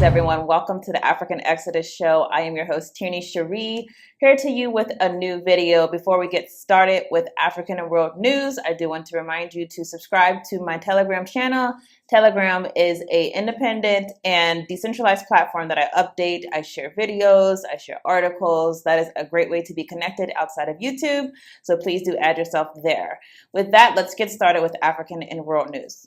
everyone. Welcome to the African Exodus show. I am your host, Tierney Cherie, here to you with a new video. Before we get started with African and world news, I do want to remind you to subscribe to my Telegram channel. Telegram is an independent and decentralized platform that I update. I share videos, I share articles. That is a great way to be connected outside of YouTube. So please do add yourself there. With that, let's get started with African and world news.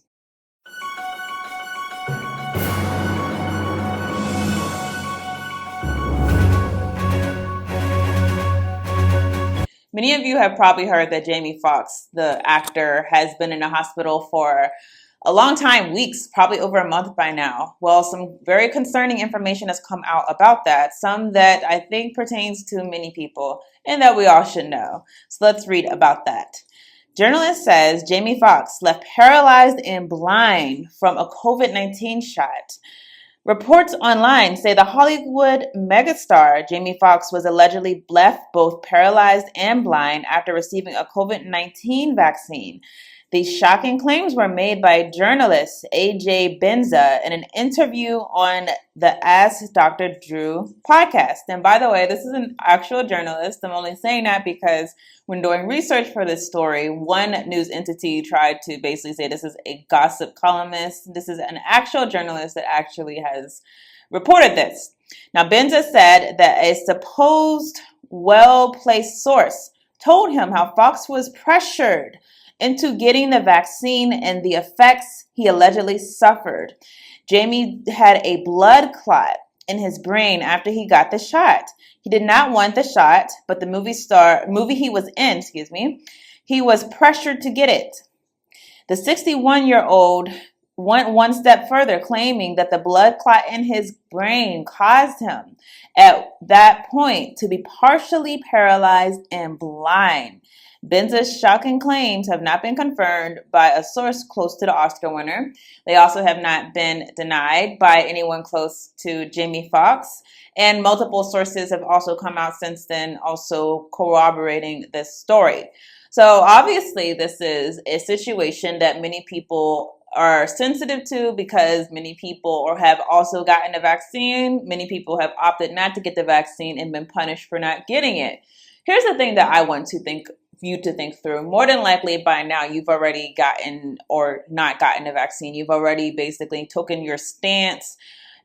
Many of you have probably heard that Jamie Foxx, the actor, has been in the hospital for a long time, weeks, probably over a month by now. Well, some very concerning information has come out about that, some that I think pertains to many people and that we all should know. So let's read about that. Journalist says Jamie Foxx left paralyzed and blind from a COVID-19 shot. Reports online say the Hollywood megastar Jamie Foxx was allegedly left both paralyzed and blind after receiving a COVID-19 vaccine. These shocking claims were made by journalist AJ Benza in an interview on the Ask Dr. Drew podcast. And by the way, this is an actual journalist. I'm only saying that because when doing research for this story, one news entity tried to basically say this is a gossip columnist. This is an actual journalist that actually has reported this. Now, Benza said that a supposed well-placed source told him how Foxx was pressured into getting the vaccine and the effects he allegedly suffered. Jamie had a blood clot in his brain after he got the shot. He did not want the shot, but the movie he was in, he was pressured to get it. The 61-year-old went one step further, claiming that the blood clot in his brain caused him at that point to be partially paralyzed and blind. Benza's shocking claims have not been confirmed by a source close to the Oscar winner. They also have not been denied by anyone close to Jamie Foxx. And multiple sources have also come out since then, also corroborating this story. So obviously, this is a situation that many people are sensitive to because many people have also gotten the vaccine. Many people have opted not to get the vaccine and been punished for not getting it. Here's the thing that I want you to think through. More than likely by now you've already gotten or not gotten the vaccine. You've already basically taken your stance.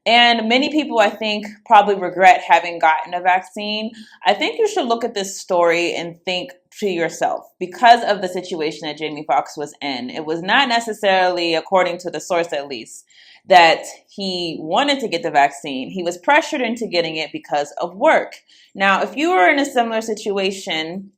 And many people, I think, probably regret having gotten a vaccine. I think you should look at this story and think to yourself, because of the situation that Jamie Foxx was in, it was not necessarily, according to the source at least, that he wanted to get the vaccine. He was pressured into getting it because of work. Now, if you were in a similar situation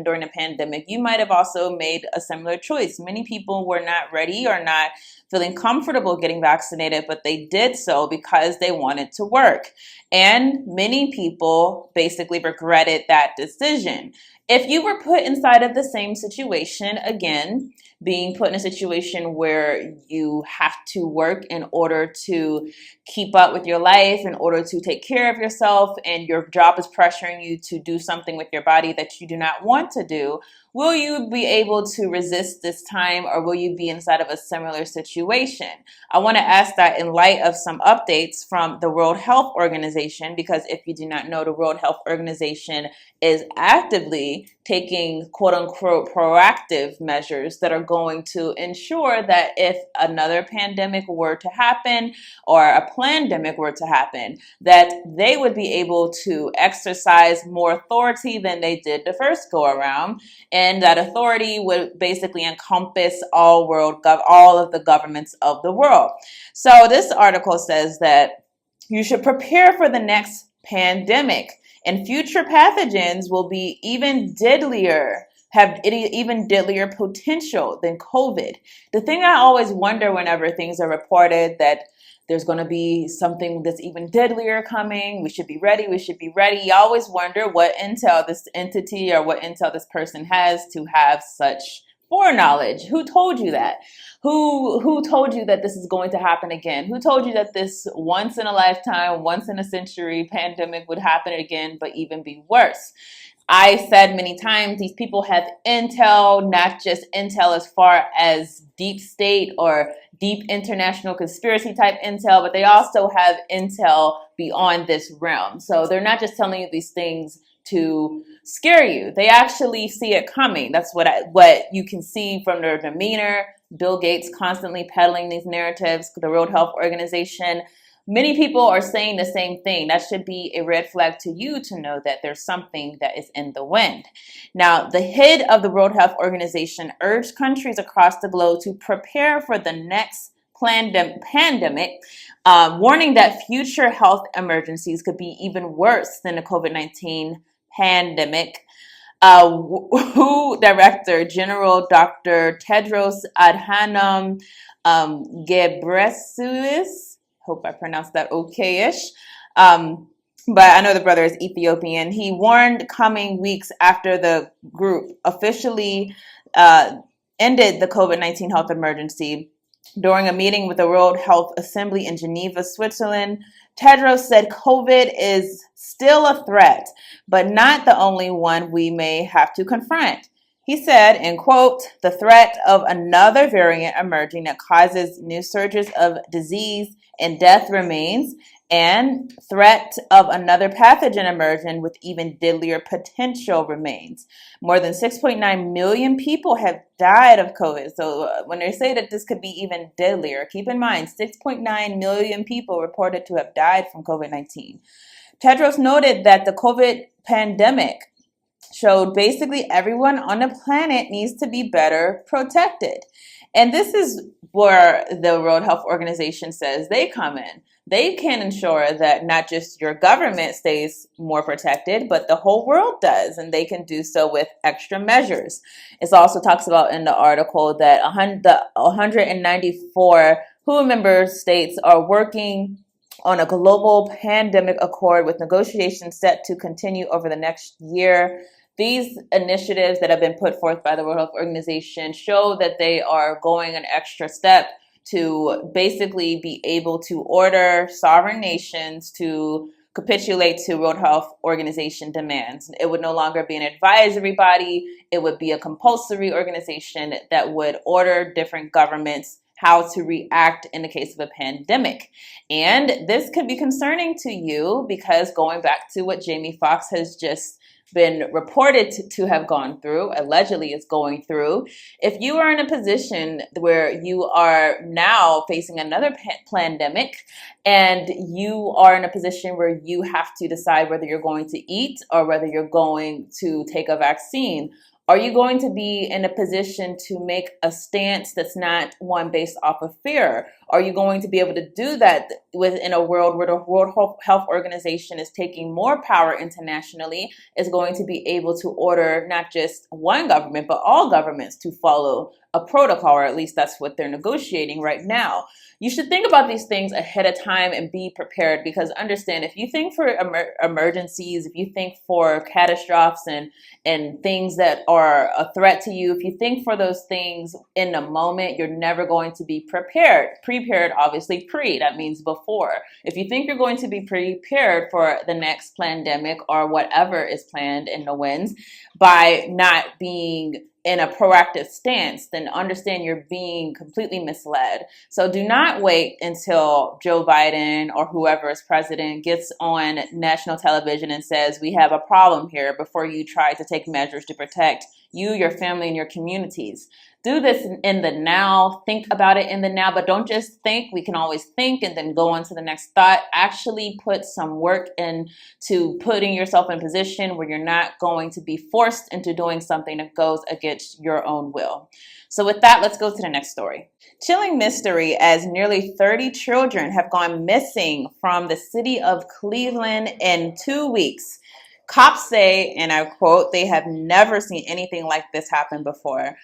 during the pandemic, you might have also made a similar choice. Many people were not ready or not feeling comfortable getting vaccinated, but they did so because they wanted to work. And many people basically regretted that decision. If you were put inside of the same situation, again, being put in a situation where you have to work in order to keep up with your life, in order to take care of yourself, and your job is pressuring you to do something with your body that you do not want to do, will you be able to resist this time, or will you be inside of a similar situation? I want to ask that in light of some updates from the World Health Organization, because if you do not know, the World Health Organization is actively taking quote-unquote proactive measures that are going to ensure that if another pandemic were to happen or a plandemic were to happen, that they would be able to exercise more authority than they did the first go around. And that authority would basically encompass all of the governments of the world. So this article says that you should prepare for the next pandemic, and future pathogens will be have even deadlier potential than COVID. The thing I always wonder whenever things are reported that there's going to be something that's even deadlier coming, we should be ready, you always wonder what intel this entity or what intel this person has to have such foreknowledge. Who told you that? Who told you that this is going to happen again? Who told you that this once in a lifetime, once in a century pandemic would happen again, but even be worse? I said many times, these people have intel, not just intel as far as deep state or deep international conspiracy type intel, but they also have intel beyond this realm. So they're not just telling you these things to scare you. They actually see it coming. That's what you can see from their demeanor. Bill Gates constantly peddling these narratives, the World Health Organization. Many people are saying the same thing. That should be a red flag to you to know that there's something that is in the wind. Now, the head of the World Health Organization urged countries across the globe to prepare for the next pandemic, warning that future health emergencies could be even worse than the COVID-19 pandemic. WHO Director General Dr. Tedros Adhanom Ghebreyesus, hope I pronounced that okay-ish, but I know the brother is Ethiopian. He warned coming weeks after the group officially ended the COVID-19 health emergency. During a meeting with the World Health Assembly in Geneva, Switzerland, Tedros said COVID is still a threat, but not the only one we may have to confront. He said, in quote, "The threat of another variant emerging that causes new surges of disease and death remains, and threat of another pathogen emerging with even deadlier potential remains. More than 6.9 million people have died of COVID." So when they say that this could be even deadlier, keep in mind 6.9 million people reported to have died from COVID-19. Tedros noted that the COVID pandemic showed basically everyone on the planet needs to be better protected. And this is where the World Health Organization says they come in. They can ensure that not just your government stays more protected, but the whole world does, and they can do so with extra measures. It also talks about in the article that 194 WHO member states are working on a global pandemic accord with negotiations set to continue over the next year. These initiatives that have been put forth by the World Health Organization show that they are going an extra step to basically be able to order sovereign nations to capitulate to World Health Organization demands. It would no longer be an advisory body. It would be a compulsory organization that would order different governments how to react in the case of a pandemic. And this could be concerning to you because going back to what Jamie Foxx has just been reported to have gone through, allegedly is going through. If you are in a position where you are now facing another pandemic and you are in a position where you have to decide whether you're going to eat or whether you're going to take a vaccine, are you going to be in a position to make a stance that's not one based off of fear? Are you going to be able to do that within a world where the World Health Organization is taking more power internationally, is going to be able to order not just one government, but all governments to follow a protocol, or at least that's what they're negotiating right now. You should think about these things ahead of time and be prepared, because understand, if you think for emergencies, if you think for catastrophes and things that are a threat to you, if you think for those things in the moment, you're never going to be prepared. Prepared, obviously, that means before. If you think you're going to be prepared for the next pandemic or whatever is planned in the winds by not being in a proactive stance, then understand you're being completely misled. So do not wait until Joe Biden or whoever is president gets on national television and says, we have a problem here, before you try to take measures to protect you, your family, and your communities. Do this in the now. Think about it in the now, but don't just think. We can always think and then go on to the next thought. Actually put some work into putting yourself in a position where you're not going to be forced into doing something that goes against your own will. So with that, let's go to the next story. Chilling mystery as nearly 30 children have gone missing from the city of Cleveland in 2 weeks. Cops say, and I quote, they have never seen anything like this happen before.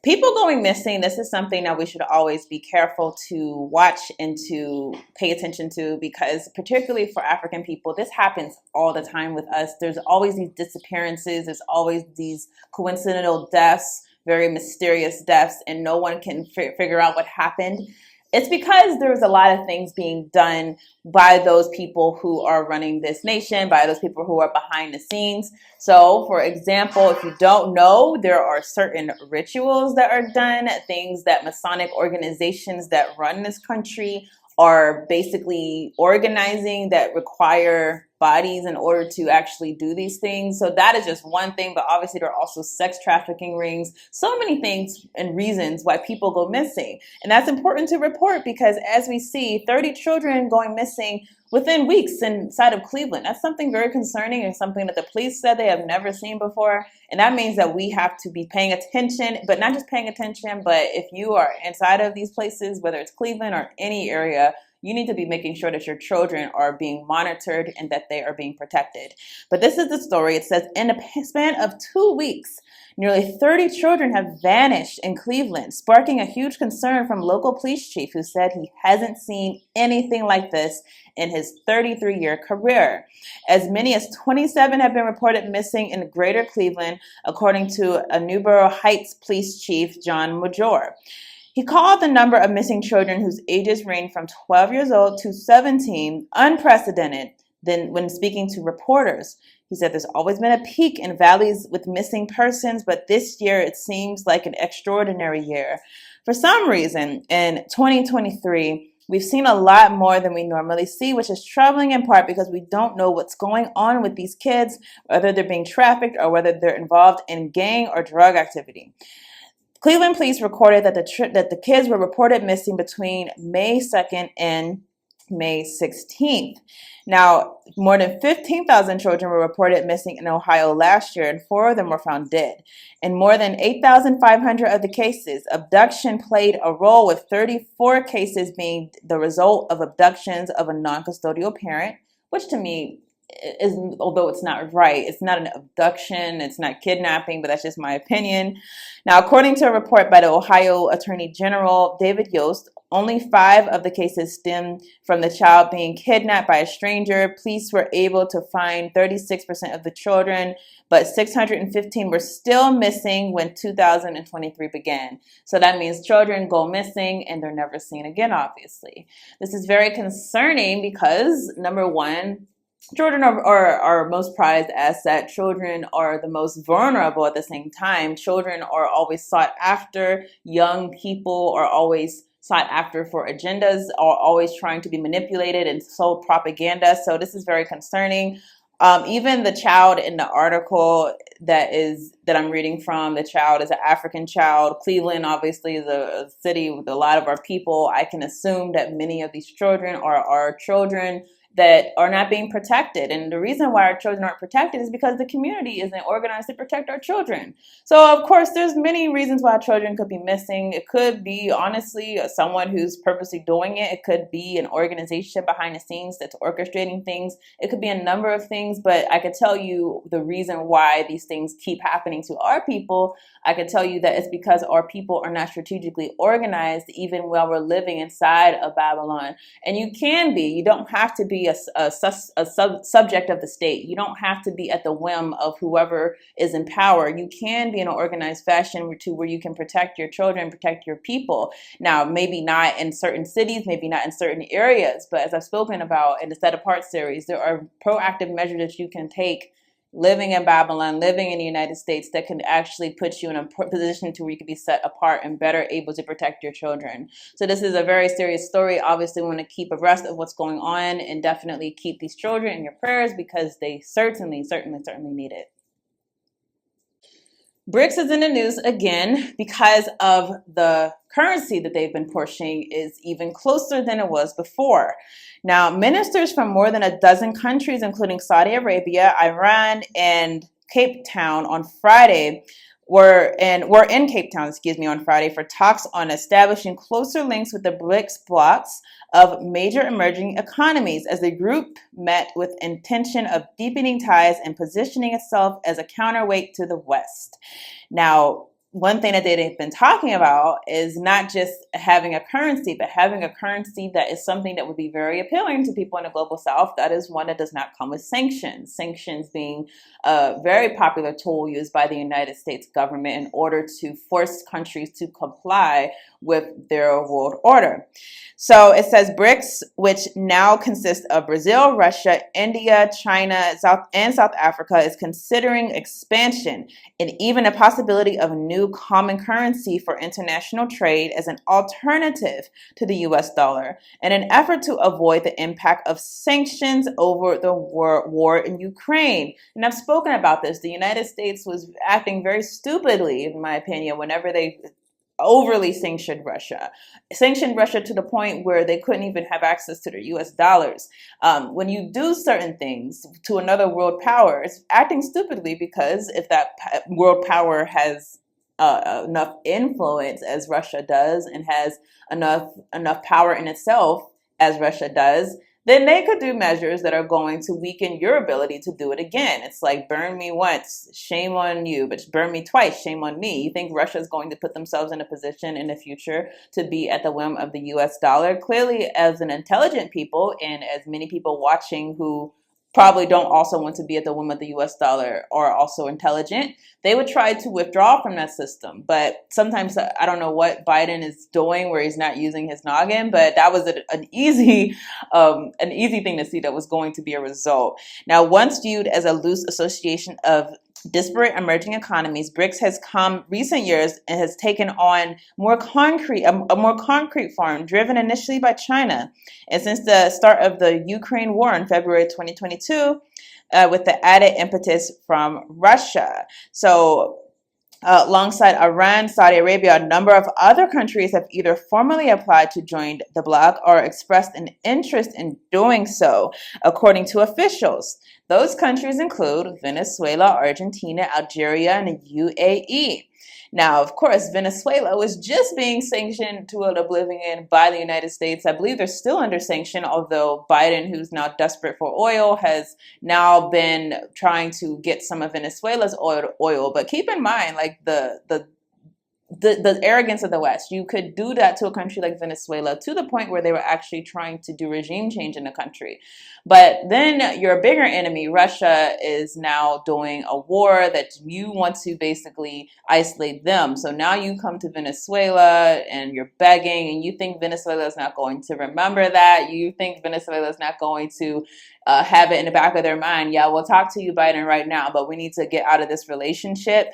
People going missing, this is something that we should always be careful to watch and to pay attention to, because particularly for African people, this happens all the time with us. There's always these disappearances. There's always these coincidental deaths, very mysterious deaths, and no one can figure out what happened. It's because there's a lot of things being done by those people who are running this nation, by those people who are behind the scenes. So, for example, if you don't know, there are certain rituals that are done, things that Masonic organizations that run this country are basically organizing that require bodies in order to actually do these things. So that is just one thing, but obviously there are also sex trafficking rings, so many things and reasons why people go missing. And that's important to report because as we see 30 children going missing within weeks inside of Cleveland, that's something very concerning and something that the police said they have never seen before. And that means that we have to be paying attention, but not just paying attention, but if you are inside of these places, whether it's Cleveland or any area, you need to be making sure that your children are being monitored and that they are being protected. But this is the story. It says, in a span of 2 weeks, nearly 30 children have vanished in Cleveland, sparking a huge concern from local police chief who said he hasn't seen anything like this in his 33-year career. As many as 27 have been reported missing in greater Cleveland, according to a Newborough Heights police chief, John Major. He called the number of missing children whose ages range from 12 years old to 17 unprecedented. Then, when speaking to reporters, he said there's always been a peak in valleys with missing persons, but this year it seems like an extraordinary year. For some reason, in 2023, we've seen a lot more than we normally see, which is troubling in part because we don't know what's going on with these kids, whether they're being trafficked or whether they're involved in gang or drug activity. Cleveland police recorded that the kids were reported missing between May 2nd and May 16th. Now, more than 15,000 children were reported missing in Ohio last year, and 4 of them were found dead. In more than 8,500 of the cases, abduction played a role, with 34 cases being the result of abductions of a non-custodial parent, which to me is, although it's not right, it's not an abduction, it's not kidnapping, but that's just my opinion. Now, according to a report by the Ohio Attorney General David Yost, only 5 of the cases stemmed from the child being kidnapped by a stranger. Police were able to find 36% of the children, but 615 were still missing when 2023 began. So that means children go missing and they're never seen again, obviously. This is very concerning because, number one, children are our most prized asset. Children are the most vulnerable at the same time. Children are always sought after. Young people are always sought after for agendas, are always trying to be manipulated and sold propaganda. So this is very concerning. Even the child in the article that I'm reading from, the child is an African child. Cleveland obviously is a city with a lot of our people. I can assume that many of these children are our children that are not being protected. And the reason why our children aren't protected is because the community isn't organized to protect our children. So, of course, there's many reasons why children could be missing. It could be, honestly, someone who's purposely doing it. It could be an organization behind the scenes that's orchestrating things. It could be a number of things, but I could tell you the reason why these things keep happening to our people. I could tell you that it's because our people are not strategically organized, even while we're living inside of Babylon. And you can be. You don't have to be a subject of the state. You don't have to be at the whim of whoever is in power. You can be in an organized fashion to where you can protect your children, protect your people. Now, maybe not in certain cities, maybe not in certain areas, but as I've spoken about in the Set Apart series, there are proactive measures that you can take living in Babylon, living in the United States, that can actually put you in a position to where you can be set apart and better able to protect your children. So this is a very serious story. Obviously, we want to keep abreast of what's going on and definitely keep these children in your prayers because they certainly need it. BRICS is in the news again because of the currency that they've been pushing is even closer than it was before. Now, ministers from more than a dozen countries, including Saudi Arabia, Iran, and Cape Town on Friday, were in Cape Town, on Friday for talks on establishing closer links with the BRICS blocs of major emerging economies as the group met with intention of deepening ties and positioning itself as a counterweight to the West. Now, one thing that they've been talking about is not just having a currency, but having a currency that is something that would be very appealing to people in the global south. That is one that does not come with sanctions. Sanctions being a very popular tool used by the United States government in order to force countries to comply with their world order. So it says BRICS, which now consists of Brazil, Russia, India, China, South Africa, is considering expansion and even a possibility of a new common currency for international trade as an alternative to the US dollar in an effort to avoid the impact of sanctions over the war in Ukraine. And I've spoken about this. The United States was acting very stupidly, in my opinion, whenever they overly sanctioned Russia to the point where they couldn't even have access to their US dollars. When you do certain things to another world power, it's acting stupidly, because if that world power has enough influence as Russia does, and has enough power in itself as Russia does, then they could do measures that are going to weaken your ability to do it again. It's like, burn me once, shame on you, but burn me twice, shame on me. You think Russia is going to put themselves in a position in the future to be at the whim of the US dollar? Clearly, as an intelligent people, and as many people watching who probably don't also want to be at the whim of the US dollar are also intelligent, they would try to withdraw from that system. But sometimes I don't know what Biden is doing where he's not using his noggin, but that was an easy thing to see that was going to be a result. Now, once viewed as a loose association of disparate emerging economies, BRICS has come recent years and has taken on a more concrete form, driven initially by China. And since the start of the Ukraine war in February 2022, with the added impetus from Russia. So alongside Iran, Saudi Arabia, a number of other countries have either formally applied to join the bloc or expressed an interest in doing so, according to officials. Those countries include Venezuela, Argentina, Algeria, and the UAE. Now, of course, Venezuela was just being sanctioned to oblivion by the United States. I believe they're still under sanction, although Biden, who's now desperate for oil, has now been trying to get some of Venezuela's oil. But keep in mind, like the arrogance of the West. You could do that to a country like Venezuela to the point where they were actually trying to do regime change in the country. But then your bigger enemy, Russia, is now doing a war that you want to basically isolate them. So now you come to Venezuela and you're begging, and you think Venezuela is not going to remember that. You think Venezuela is not going to have it in the back of their mind. Yeah, we'll talk to you, Biden, right now, but we need to get out of this relationship.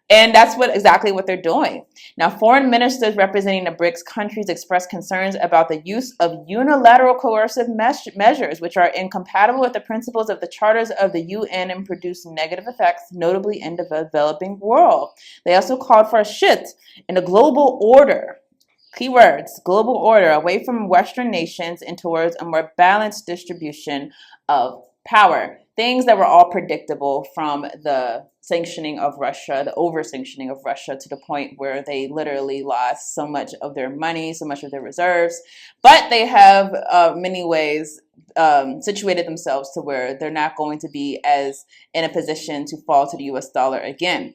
And that's exactly what they're doing. Now, foreign ministers representing the BRICS countries expressed concerns about the use of unilateral coercive measures, which are incompatible with the principles of the charters of the UN and produce negative effects, notably in the developing world. They also called for a shift in the global order. Keywords, global order, away from Western nations and towards a more balanced distribution of power. Things that were all predictable from the sanctioning of Russia, the over-sanctioning of Russia, to the point where they literally lost so much of their money, so much of their reserves. But they have, many ways, situated themselves to where they're not going to be as in a position to fall to the US dollar again.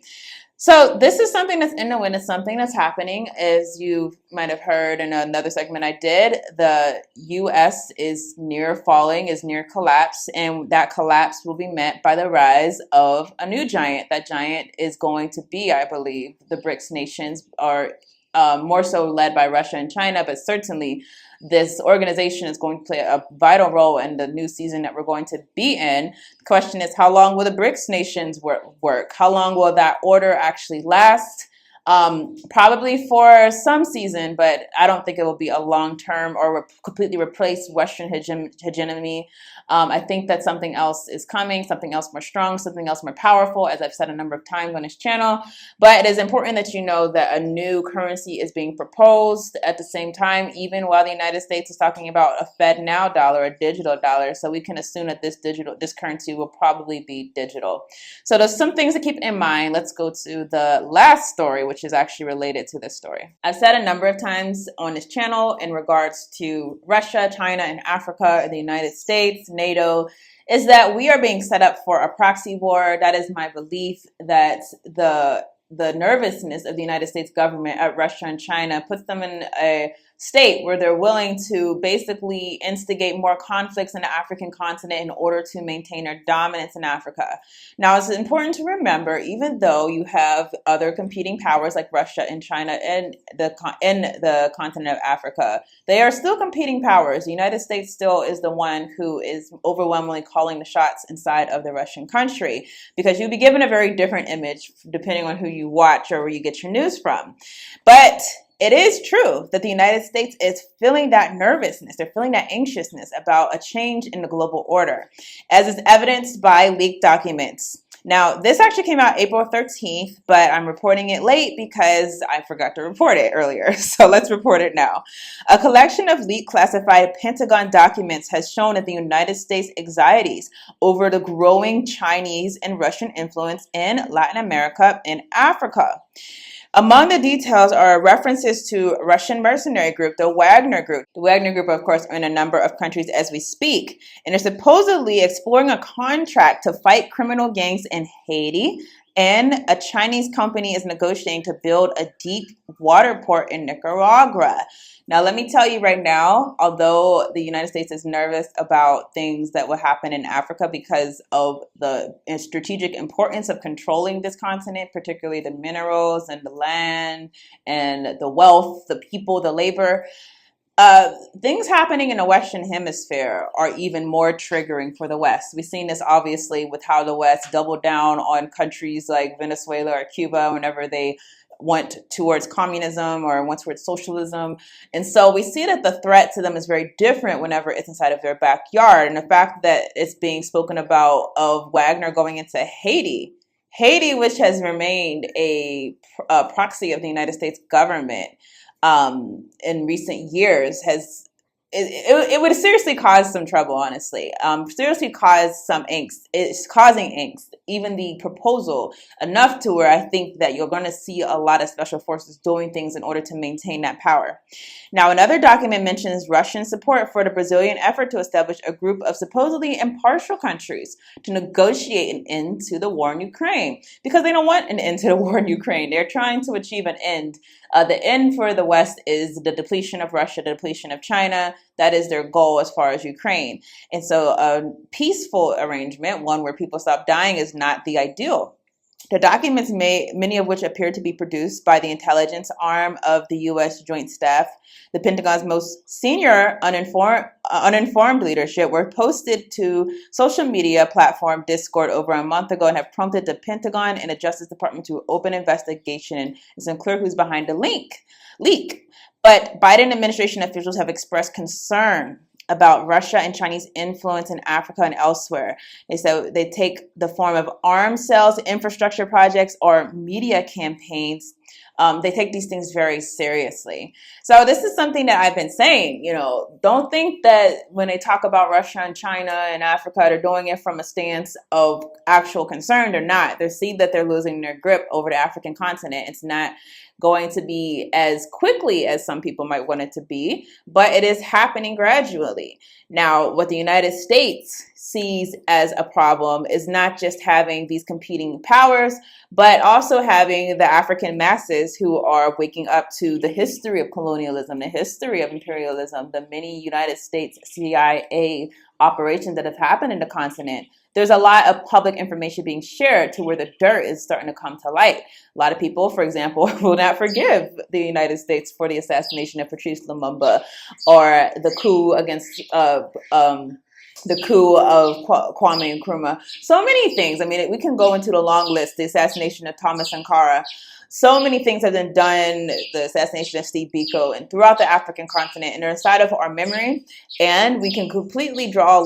So this is something that's in the wind. It's something that's happening. As you might have heard in another segment I did, the U.S. is near falling, is near collapse, and that collapse will be met by the rise of a new giant. That giant is going to be, I believe, the BRICS nations, are more so led by Russia and China, but certainly this organization is going to play a vital role in the new season that we're going to be in. The question is, how long will the BRICS nations work? How long will that order actually last? Probably for some season, but I don't think it will be a long-term or completely replace Western hegemony. I think that something else is coming, something else more strong, something else more powerful, as I've said a number of times on this channel. But it is important that you know that a new currency is being proposed at the same time, even while the United States is talking about a Fed now dollar, a digital dollar. So we can assume that this currency will probably be digital. So there's some things to keep in mind. Let's go to the last story, which is actually related to this story. I've said a number of times on this channel in regards to Russia, China, and Africa, and the United States, NATO, is that we are being set up for a proxy war. That is my belief, that the nervousness of the United States government at Russia and China puts them in a state where they're willing to basically instigate more conflicts in the African continent in order to maintain their dominance in Africa. Now, it's important to remember, even though you have other competing powers like Russia and China in the continent of Africa, they are still competing powers. The United States still is the one who is overwhelmingly calling the shots inside of the Russian country, because you'll be given a very different image depending on who you watch or where you get your news from. But it is true that the United States is feeling that nervousness. They're feeling that anxiousness about a change in the global order, as is evidenced by leaked documents. Now, this actually came out April 13th, but I'm reporting it late because I forgot to report it earlier. So let's report it now. A collection of leaked classified Pentagon documents has shown that the United States' anxieties over the growing Chinese and Russian influence in Latin America and Africa. Among the details are references to Russian mercenary group, the Wagner Group. The Wagner Group, of course, are in a number of countries as we speak, and are supposedly exploring a contract to fight criminal gangs in Haiti, and a Chinese company is negotiating to build a deep water port in Nicaragua. Now, let me tell you right now, although the United States is nervous about things that will happen in Africa because of the strategic importance of controlling this continent, particularly the minerals and the land and the wealth, the people, the labor, things happening in the Western Hemisphere are even more triggering for the West. We've seen this obviously with how the West doubled down on countries like Venezuela or Cuba whenever they went towards communism or went towards socialism. And so we see that the threat to them is very different whenever it's inside of their backyard. And the fact that it's being spoken about of Wagner going into Haiti, which has remained a proxy of the United States government in recent years, it would seriously cause some trouble, honestly. Seriously cause some angst. It's causing angst. Even the proposal, enough to where I think that you're going to see a lot of special forces doing things in order to maintain that power. Now, another document mentions Russian support for the Brazilian effort to establish a group of supposedly impartial countries to negotiate an end to the war in Ukraine, because they don't want an end to the war in Ukraine. They're trying to achieve an end. The end for the West is the depletion of Russia, the depletion of China. That is their goal as far as Ukraine. And so a peaceful arrangement, one where people stop dying, is not the ideal. The documents, many of which appear to be produced by the intelligence arm of the U.S. Joint Staff, the Pentagon's most senior uninformed leadership, were posted to social media platform Discord over a month ago and have prompted the Pentagon and the Justice Department to open investigation. It's unclear who's behind the leak. But Biden administration officials have expressed concern about Russia and Chinese influence in Africa and elsewhere. They said they take the form of arms sales, infrastructure projects, or media campaigns. They take these things very seriously. So this is something that I've been saying, don't think that when they talk about Russia and China and Africa, they're doing it from a stance of actual concern. They're not. They see that they're losing their grip over the African continent. It's not going to be as quickly as some people might want it to be, but it is happening gradually. Now, what the United States sees as a problem is not just having these competing powers, but also having the African masses who are waking up to the history of colonialism, the history of imperialism, the many United States CIA operations that have happened in the continent. There's a lot of public information being shared to where the dirt is starting to come to light. A lot of people, for example, will not forgive the United States for the assassination of Patrice Lumumba or the coup against the coup of Kwame Nkrumah. So many things. I mean, we can go into the long list, the assassination of Thomas Sankara. So many things have been done, the assassination of Steve Biko, and throughout the African continent, and they're inside of our memory. And we can completely draw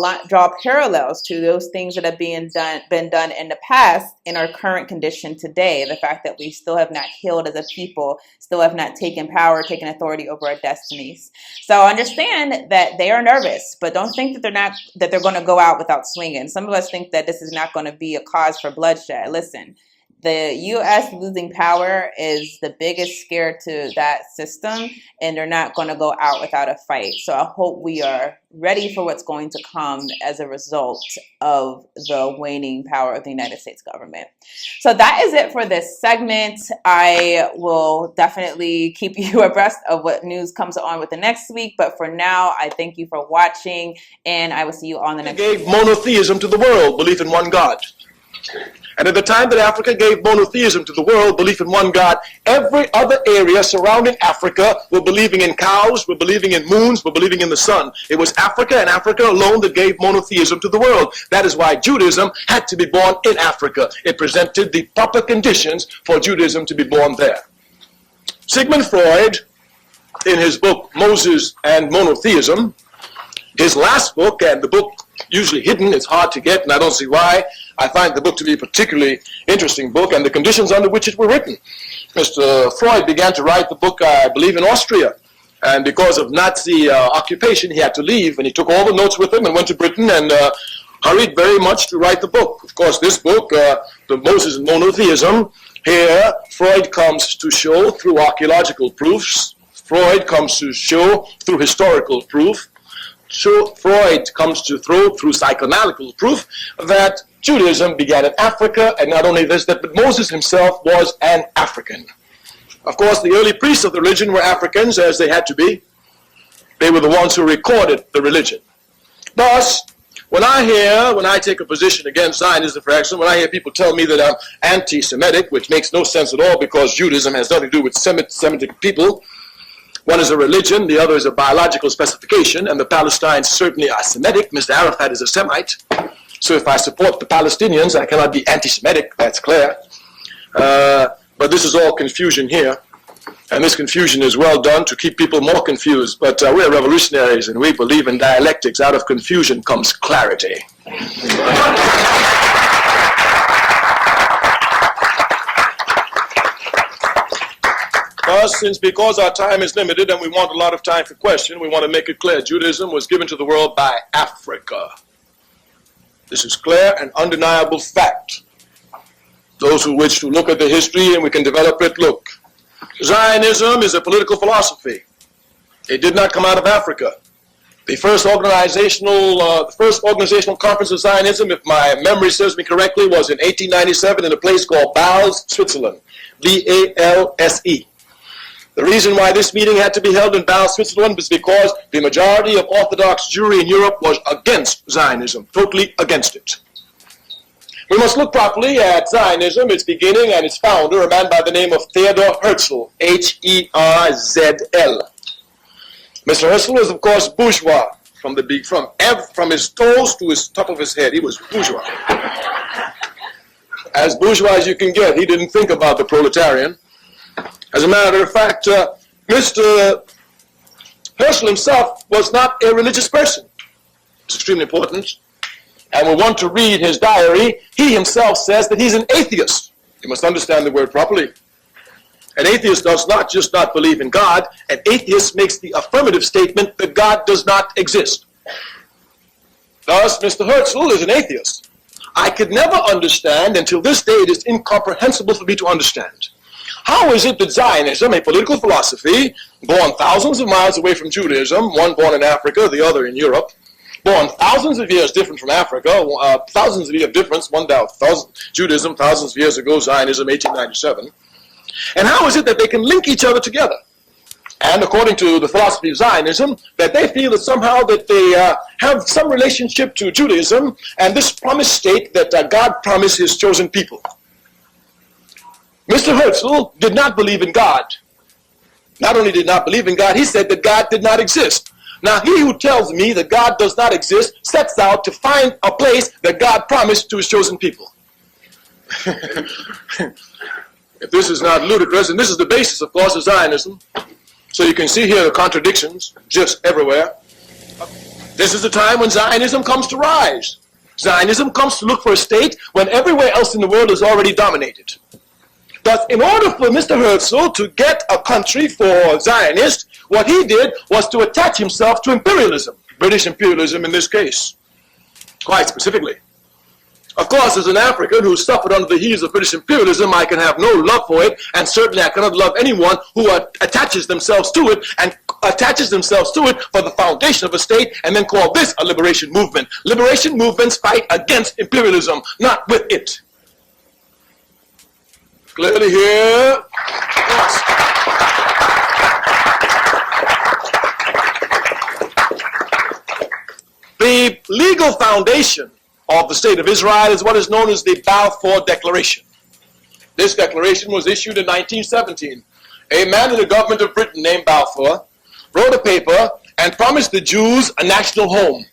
parallels to those things that have been done in the past in our current condition today. The fact that we still have not healed as a people, still have not taken power, taken authority over our destinies. So understand that they are nervous, but don't think that they're going to go out without swinging. Some of us think that this is not going to be a cause for bloodshed. Listen. the U.S. losing power is the biggest scare to that system, and they're not going to go out without a fight. So I hope we are ready for what's going to come as a result of the waning power of the United States government. So that is it for this segment. I will definitely keep you abreast of what news comes on with the next week. But for now, I thank you for watching, and I will see you on the next week. Gave monotheism to the world, belief in one God. And at the time that Africa gave monotheism to the world, belief in one God, every other area surrounding Africa were believing in cows, were believing in moons, were believing in the sun. It was Africa and Africa alone that gave monotheism to the world. That is why Judaism had to be born in Africa. It presented the proper conditions for Judaism to be born there. Sigmund Freud, in his book Moses and Monotheism, his last book, and the book usually hidden, it's hard to get, and I don't see why. I find the book to be a particularly interesting book, and the conditions under which it were written. Mr. Freud began to write the book, I believe, in Austria, and because of Nazi occupation, he had to leave, and he took all the notes with him and went to Britain and hurried very much to write the book. Of course, this book, the Moses and Monotheism, here Freud comes to show through archaeological proofs, Freud comes to show through historical proof, Freud comes to through psychoanalytical proof that Judaism began in Africa, and not only this, but Moses himself was an African. Of course, the early priests of the religion were Africans, as they had to be. They were the ones who recorded the religion. Thus, when I take a position against Zionism, for example, when I hear people tell me that I'm anti-Semitic, which makes no sense at all because Judaism has nothing to do with Semitic people. One is a religion, the other is a biological specification, and the Palestinians certainly are Semitic. Mr. Arafat is a Semite. So if I support the Palestinians, I cannot be anti-Semitic, that's clear. But this is all confusion here. And this confusion is well done to keep people more confused. But we're revolutionaries, and we believe in dialectics. Out of confusion comes clarity. Thus, because our time is limited and we want a lot of time for question, we want to make it clear. Judaism was given to the world by Africa. This is clear and undeniable fact. Those who wish to look at the history and we can develop it, look. Zionism is a political philosophy. It did not come out of Africa. The first organizational conference of Zionism, if my memory serves me correctly, was in 1897 in a place called Bals, Switzerland. B-A-L-S-E. The reason why this meeting had to be held in Bâle, Switzerland was because the majority of Orthodox Jewry in Europe was against Zionism, totally against it. We must look properly at Zionism, its beginning, and its founder, a man by the name of Theodor Herzl, H-E-R-Z-L. Mr. Herzl was, of course, bourgeois from his toes to his top of his head. He was bourgeois. As bourgeois as you can get. He didn't think about the proletarian. As a matter of fact, Mr. Herzl himself was not a religious person. It's extremely important. And we want to read his diary. He himself says that he's an atheist. You must understand the word properly. An atheist does not just not believe in God. An atheist makes the affirmative statement that God does not exist. Thus, Mr. Herzl is an atheist. I could never understand, until this day it is incomprehensible for me to understand. How is it that Zionism, a political philosophy, born thousands of miles away from Judaism, one born in Africa, the other in Europe, born thousands of years different from Africa, thousands of years of difference, Judaism thousands of years ago, Zionism 1897, and how is it that they can link each other together? And according to the philosophy of Zionism, that they feel that somehow that they have some relationship to Judaism, and this promised state that God promised his chosen people. Mr. Herzl did not believe in God. Not only did not believe in God, he said that God did not exist. Now, he who tells me that God does not exist sets out to find a place that God promised to his chosen people. If this is not ludicrous, and this is the basis, of course, of Zionism, so you can see here the contradictions just everywhere. This is the time when Zionism comes to rise. Zionism comes to look for a state when everywhere else in the world is already dominated. Thus, in order for Mr. Herzl to get a country for Zionists, what he did was to attach himself to imperialism, British imperialism in this case, quite specifically. Of course, as an African who suffered under the heels of British imperialism, I can have no love for it, and certainly I cannot love anyone who attaches themselves to it for the foundation of a state and then call this a liberation movement. Liberation movements fight against imperialism, not with it. Clearly here. Yes. The legal foundation of the State of Israel is what is known as the Balfour Declaration. This declaration was issued in 1917. A man in the government of Britain named Balfour wrote a paper and promised the Jews a national home.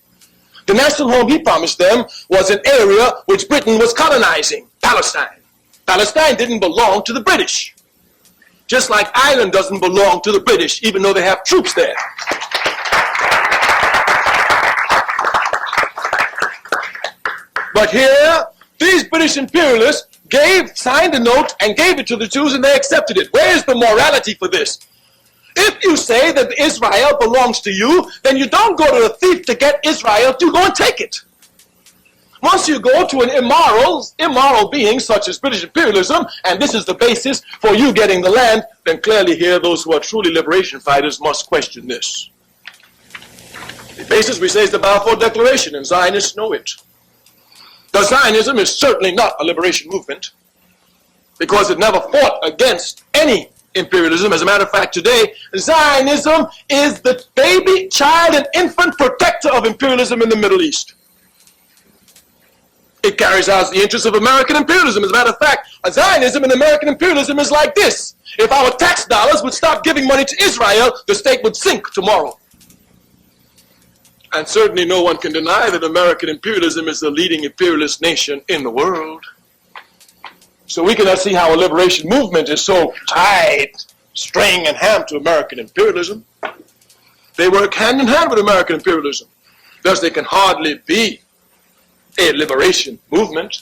The national home he promised them was an area which Britain was colonizing, Palestine. Palestine didn't belong to the British, just like Ireland doesn't belong to the British, even though they have troops there. But here, these British imperialists signed a note and gave it to the Jews, and they accepted it. Where is the morality for this? If you say that Israel belongs to you, then you don't go to a thief to get Israel, you go and take it. Once you go to an immoral being such as British imperialism, and this is the basis for you getting the land, then clearly here those who are truly liberation fighters must question this. The basis, we say, is the Balfour Declaration, and Zionists know it. The Zionism is certainly not a liberation movement because it never fought against any imperialism. As a matter of fact, today, Zionism is the baby, child, and infant protector of imperialism in the Middle East. It carries out the interests of American imperialism. As a matter of fact, Zionism and American imperialism is like this. If our tax dollars would stop giving money to Israel, the state would sink tomorrow. And certainly no one can deny that American imperialism is the leading imperialist nation in the world. So we cannot see how a liberation movement is so tied, string in hand to American imperialism. They work hand in hand with American imperialism. Thus they can hardly be a liberation movement.